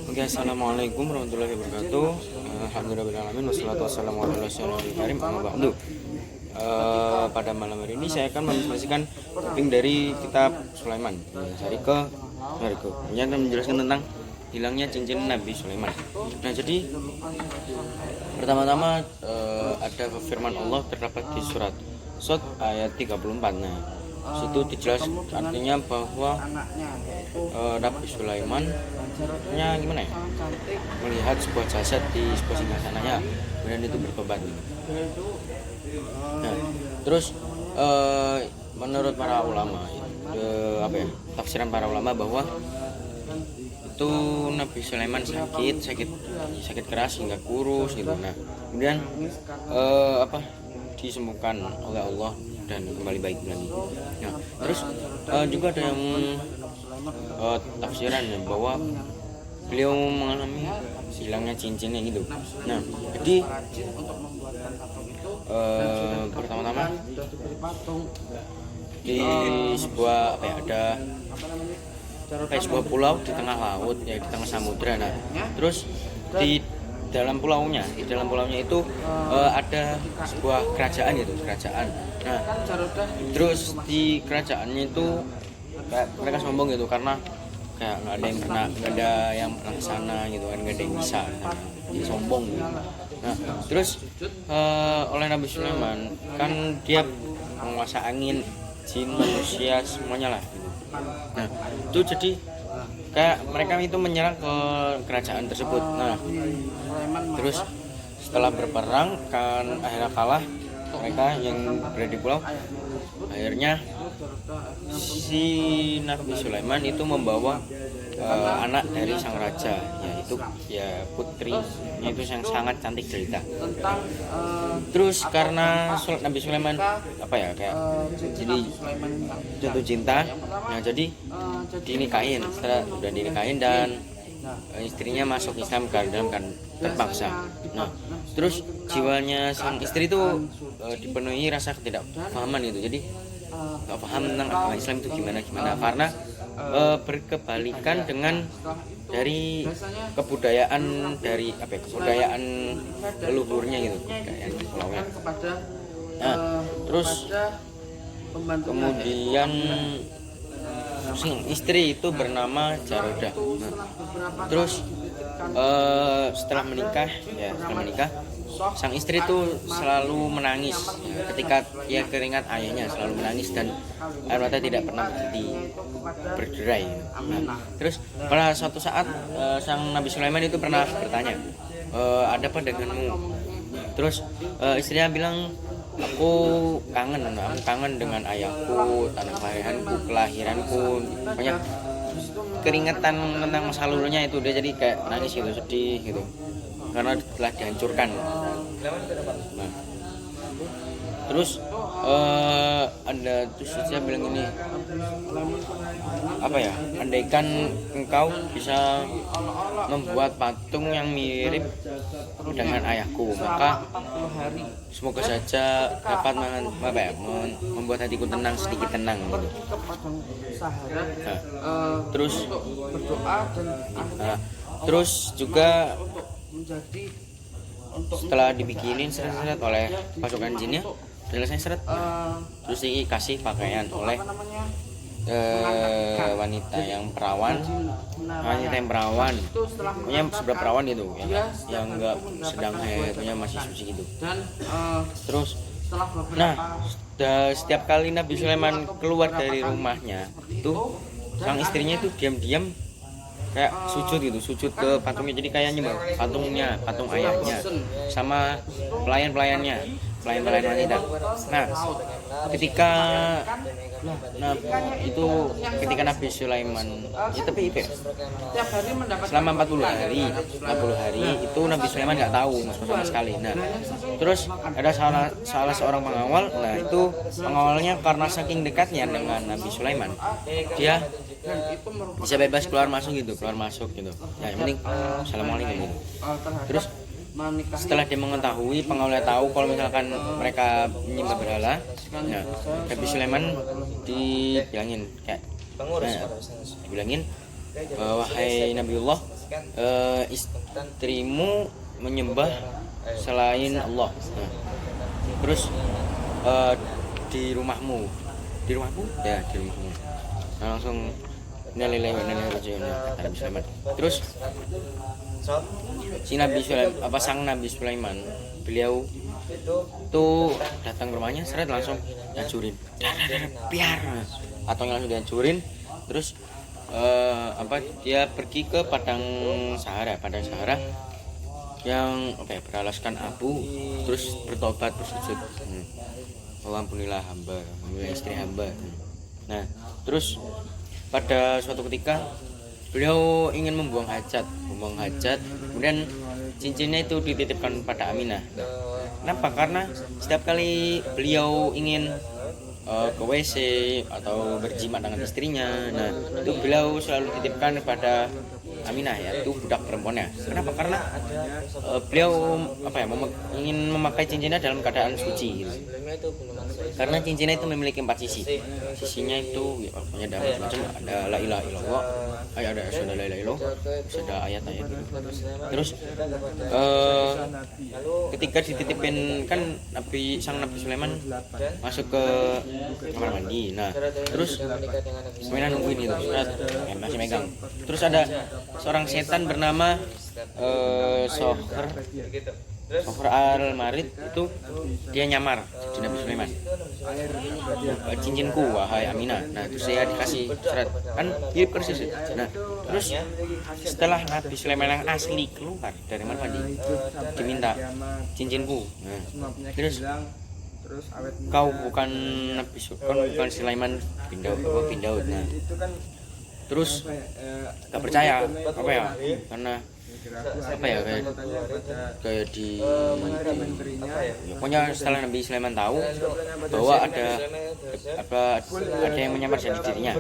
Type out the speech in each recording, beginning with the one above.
Oke, assalamualaikum warahmatullahi wabarakatuh. Alhamdulillahirobbilalamin wassalatu wassalamu ala rasulil karim amma ba'du. Pada malam hari ini saya akan menjelaskan topik dari kitab Sulaiman. Hari ke yang akan menjelaskan tentang hilangnya cincin Nabi Sulaiman. Nah, jadi pertama-tama ada firman Allah terdapat di surat Sot ayat 34. Nah, situ dijelas artinya bahwa Nabi Sulaiman gimana ya, melihat sebuah jasad di sebuah singgasananya, kemudian itu bertobat. Nah, terus menurut para ulama, tafsiran para ulama bahwa itu Nabi Sulaiman sakit keras hingga kurus gitu. Nah, kemudian disembuhkan oleh Allah dan kembali baik lagi. Nah, terus juga ada yang tafsiran bahwa beliau mengalami hilangnya cincinnya gitu. Nah, jadi pertama-tama di sebuah sebuah pulau di tengah laut, ya di tengah samudra. Nah, terus di dalam pulaunya itu ada sebuah kerajaan. Nah, terus di kerajaannya itu kayak mereka sombong gitu karena kayak nggak ada yang pernah sana gitu kan, nggak ada yang bisa, jadi sombong gitu. Nah, terus oleh Nabi Sulaiman kan dia penguasa angin, jin, manusia semuanya lah gitu. Nah, itu jadi kayak mereka itu menyerang ke kerajaan tersebut. Nah, terus setelah berperang kan akhirnya kalah mereka yang berada di pulau. Akhirnya si Nabi Sulaiman itu membawa anak dari sang raja, yaitu putrinya itu yang sangat cantik jelita. Terus karena Nabi Sulaiman jadi jatuh cinta, nah jadi dinikahin. Setelah udah dinikahin dan istrinya masuk Islam dalam kan terpaksa. Nah, terus jiwanya sang istri itu dipenuhi rasa ketidakpahaman gitu. Jadi nggak paham tentang agama Islam itu gimana karena berkebalikan dengan dari kebudayaan leluhurnya gitu, kebudayaan pulaunya. Nah, terus kemudian istri itu bernama Jarodah. Nah, terus setelah menikah sang istri itu selalu menangis ketika ia teringat ayahnya, selalu menangis dan air mata tidak pernah berderai. Nah, terus pada suatu saat sang Nabi Sulaiman itu pernah bertanya, ada apa denganmu? Terus istrinya bilang, aku kangen dengan ayahku, tanah kelahiranku, banyak keringetan tentang masa lalunya itu. Dia jadi kayak nangis gitu, sedih gitu karena telah dihancurkan. Nah, terus saya bilang ini, andaikan engkau bisa membuat patung yang mirip dengan ayahku, maka semoga saja dapat membuat hatiku sedikit tenang gitu. Terus juga setelah dibikinin seret-seret oleh pasukan jinnya, selesai seret, terus dikasih pakaian oleh wanita yang perawan, punya seberapa perawan itu yang nggak sedang punya masih suci gitu. Terus setiap kali Nabi Sulaiman keluar dari rumahnya itu, sang istrinya itu diam-diam kayak sujud ke patungnya, jadi kayak nyembah patung ayahnya sama pelayan wanita. Nah, ketika Nabi Sulaiman selama 40 hari itu Nabi Sulaiman nggak tahu sama sekali. Nah, terus ada salah seorang pengawal. Nah, itu pengawalnya karena saking dekatnya dengan Nabi Sulaiman, dia bisa bebas keluar masuk gitu. Ya, yang penting assalamualaikum gitu. Terus setelah dia mengetahui, pengawalnya tahu kalau misalkan mereka menyembah berhala, nah Nabi Sulaiman dibilangin, wahai Nabiullah, istrimu menyembah selain Allah. Nah, terus di rumahmu ya di rumahmu. Nah, langsung innalillahi wa inna ilaihi raji'un kata Nabi Sulaiman. Terus sang Nabi Sulaiman, beliau tuh datang ke rumahnya, seret langsung hancurin, biar ataunya langsung dihancurin. Terus dia pergi ke padang Sahara yang beralaskan abu, terus bertobat, bersujud. Ampunilah hamba, ampunilah istri hamba. Nah, terus pada suatu ketika beliau ingin membuang hajat, kemudian cincinnya itu dititipkan pada Aminah. Kenapa? Karena setiap kali beliau ingin ke WC atau berjima dengan istrinya, nah itu beliau selalu titipkan kepada Aminah, ya, itu budak perempuannya. Kenapa? Karena beliau ingin memakai cincinnya dalam keadaan suci, gitu. Karena cincinnya itu memiliki 4 sisi. Sisinya itu ya pokoknya ada macam, ada la ilaha illallah, ada asyhadu la ilaha illallah, ada ayat-ayat gitu. Terus ketika dititipin kan sang Nabi Sulaiman masuk ke kamar mandi. Nah, terus Sulaiman nungguin itu, masih megang. Terus ada seorang setan bernama Sohor al-Marid, itu dia nyamar di Nabi Sulaiman. Cincinku wahai Aminah. Nah, itu saya dikasih seret, kan dia persis. Nah, terus setelah Nabi Sulaiman yang asli keluar dari kamar mandi, diminta cincinku. Nah, terus kau bukan Sulaiman bin Daud. Nah, terus gak percaya karena kayak di pokoknya setelah Nabi Sulaiman tahu bahwa ada yang menyamar jadi dirinya.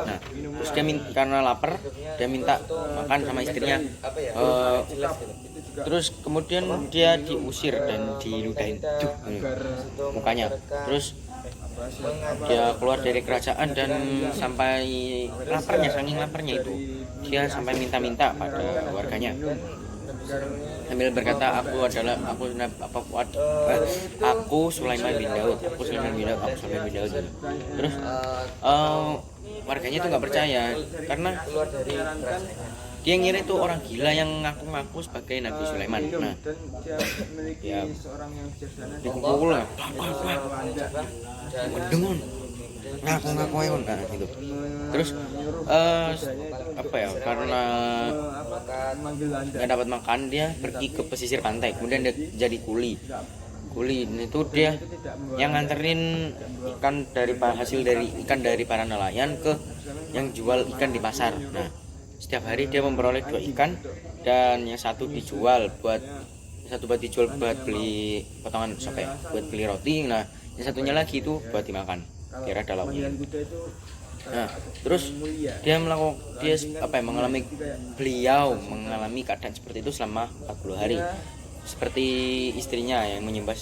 Nah, terus dia karena lapar, dia minta makan sama istrinya. Terus kemudian dia diusir dan diludahin mukanya. Terus dia keluar dari kerajaan dan sampai saking laparnya itu dia sampai minta-minta pada warganya sambil berkata, aku Sulaiman bin Daud. Terus warganya itu nggak percaya karena dia ngira itu orang gila yang ngaku-ngaku sebagai Nabi Sulaiman. Nah, ya dipukul lah, dengan ngaku-ngaku gitu. Terus karena nggak dapat makan, dia pergi ke pesisir pantai, kemudian dia jadi kuli itu dia yang nganterin ikan hasil dari ikan dari para nelayan ke yang jual ikan di pasar. Nah, setiap hari dia memperoleh 2 ikan, dan yang satu dijual buat beli potongan buat beli roti. Nah, yang satunya lagi itu buat dimakan, biar ada lauknya. Nah, terus mengalami keadaan seperti itu selama 40 hari, seperti istrinya yang menyembah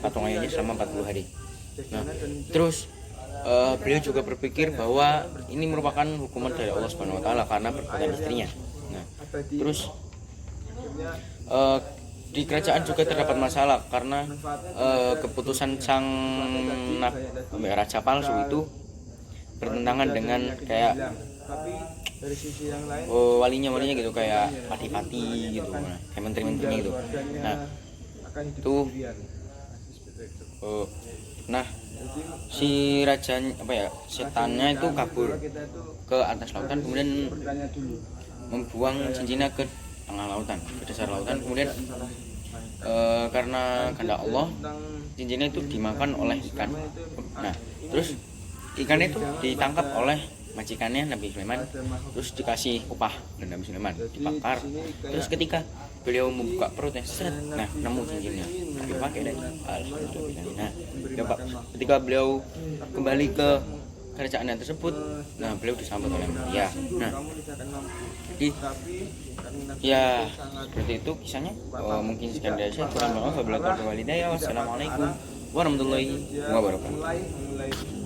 patung ayahnya selama 40 hari. Nah, terus beliau juga berpikir bahwa ini merupakan hukuman dari Allah Subhanahu wa taala karena perbuatan istrinya. Nah, terus di kerajaan juga terdapat masalah karena keputusan sang raja palsu itu bertentangan dengan kayak walinya gitu, kayak pati-pati gitu, kayak menteri-menterinya gitu. Nah, itu si setannya itu kabur ke atas lautan, kemudian membuang cincinnya ke tengah lautan, ke dasar lautan. Kemudian karena kehendak Allah, cincinnya itu dimakan oleh ikan. Nah, terus ikannya itu ditangkap oleh majikannya Nabi Sulaiman, terus dikasih upah dan Nabi Sulaiman dibakar. Terus ketika beliau membuka perutnya, nemu cincinnya, dipakai dan alhamdulillah. Nah, ketika beliau kembali ke kerajaan tersebut, nah beliau disambut oleh dia. Nah, jadi ya seperti itu kisahnya. Mungkin sekian dari saya. Wassalamualaikum warahmatullahi wabarakatuh.